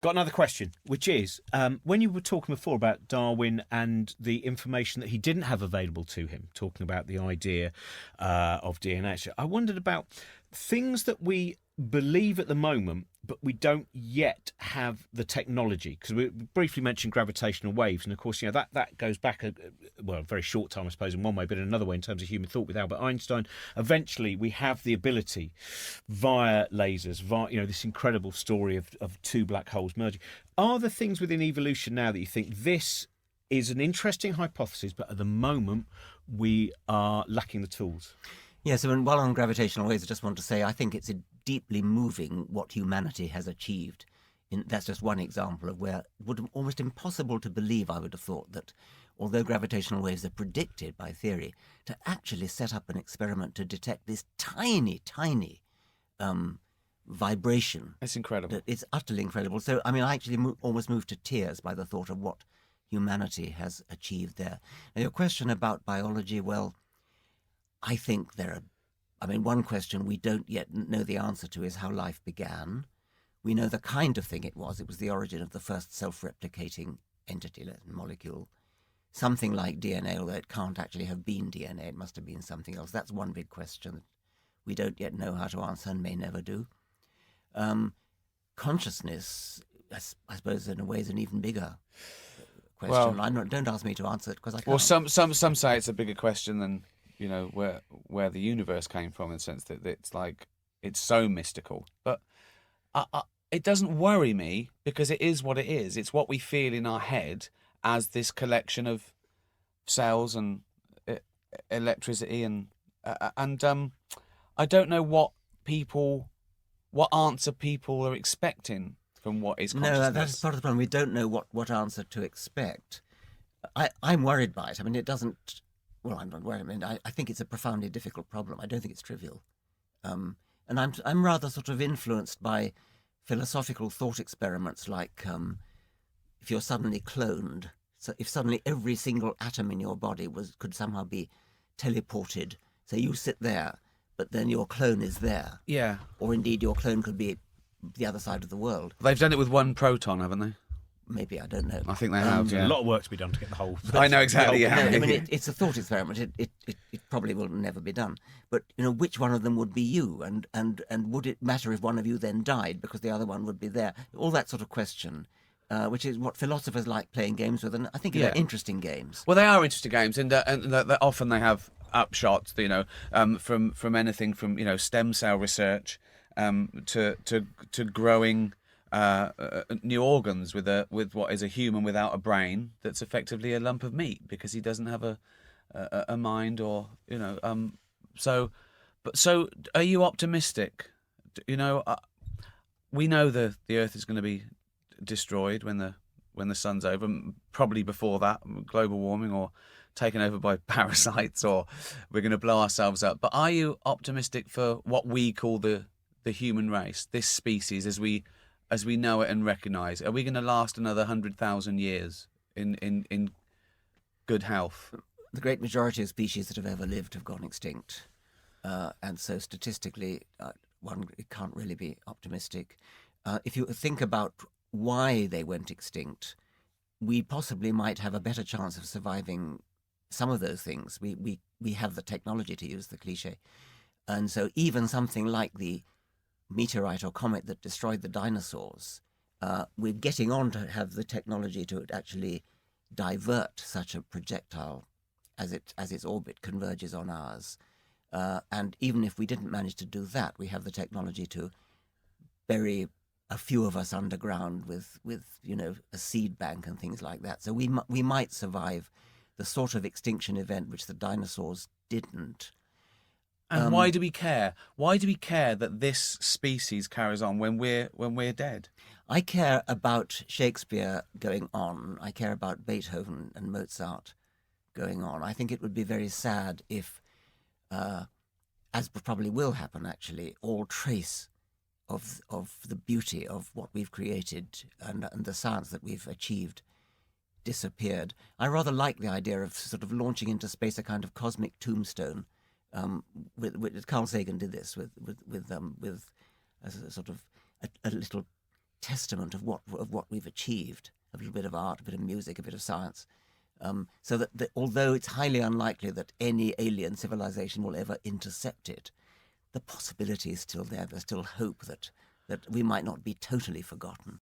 Got another question, which is, when you were talking before about Darwin and the information that he didn't have available to him, talking about the idea of DNA, I wondered about things that we believe at the moment, but we don't yet have the technology. Because we briefly mentioned gravitational waves, and of course, that goes back a very short time, I suppose, in one way, but in another way, in terms of human thought with Albert Einstein. Eventually, we have the ability via lasers, via this incredible story of two black holes merging. Are there things within evolution now that you think this is an interesting hypothesis, but at the moment we are lacking the tools? Yes, and while on gravitational waves, I just want to say I think it's deeply moving what humanity has achieved. That's just one example of where it would be almost impossible to believe, I would have thought, that although gravitational waves are predicted by theory, to actually set up an experiment to detect this tiny, tiny vibration. It's incredible. It's utterly incredible. So, I mean, I actually almost moved to tears by the thought of what humanity has achieved there. Now, your question about biology, well, I think one question we don't yet know the answer to is how life began. We know the kind of thing it was. It was the origin of the first self-replicating entity, molecule. Something like DNA, although it can't actually have been DNA. It must have been something else. That's one big question that we don't yet know how to answer and may never do. Consciousness, I suppose, in a way, is an even bigger question. Well, don't ask me to answer it because I can't. Well, some say it's a bigger question than where the universe came from, in the sense that it's so mystical. But it doesn't worry me because it is what it is. It's what we feel in our head as this collection of cells and electricity, and I don't know what answer people are expecting from what is consciousness. No, that's part of the problem. We don't know what answer to expect. I'm worried by it. I mean, it doesn't. Well, I'm not worried. I mean, I think it's a profoundly difficult problem. I don't think it's trivial. And I'm rather sort of influenced by philosophical thought experiments like if you're suddenly cloned, so if suddenly every single atom in your body could somehow be teleported, so you sit there, but then your clone is there. Yeah. Or indeed your clone could be the other side of the world. They've done it with one proton, haven't they? Maybe, I don't know. I think they have. There's a lot of work to be done to get the whole. I know exactly. No, I mean, it's a thought experiment. It probably will never be done. But which one of them would be you, and would it matter if one of you then died because the other one would be there? All that sort of question, which is what philosophers like playing games with, and I think they're interesting games. Well, they are interesting games, and often they have upshots. From anything from stem cell research to growing new organs with what is a human without a brain that's effectively a lump of meat because he doesn't have a mind, or so are you optimistic? We know the Earth is going to be destroyed when the sun's over, probably before that, global warming, or taken over by parasites, or we're going to blow ourselves up. But are you optimistic for what we call the human race, this species as we know it and recognise? Are we going to last another 100,000 years in good health? The great majority of species that have ever lived have gone extinct. And so statistically, one can't really be optimistic. If you think about why they went extinct, we possibly might have a better chance of surviving some of those things. We have the technology, to use the cliche. And so even something like the meteorite or comet that destroyed the dinosaurs, we're getting on to have the technology to actually divert such a projectile as its orbit converges on ours. And even if we didn't manage to do that, we have the technology to bury a few of us underground with a seed bank and things like that. So we might survive the sort of extinction event which the dinosaurs didn't. And why do we care? Why do we care that this species carries on when we're dead? I care about Shakespeare going on. I care about Beethoven and Mozart going on. I think it would be very sad if, as probably will happen actually, all trace of the beauty of what we've created and the science that we've achieved disappeared. I rather like the idea of sort of launching into space a kind of cosmic tombstone. With Carl Sagan did this with a sort of a little testament of what we've achieved. A little bit of art, a bit of music, a bit of science. So that although it's highly unlikely that any alien civilization will ever intercept it, the possibility is still there. There's still hope that we might not be totally forgotten.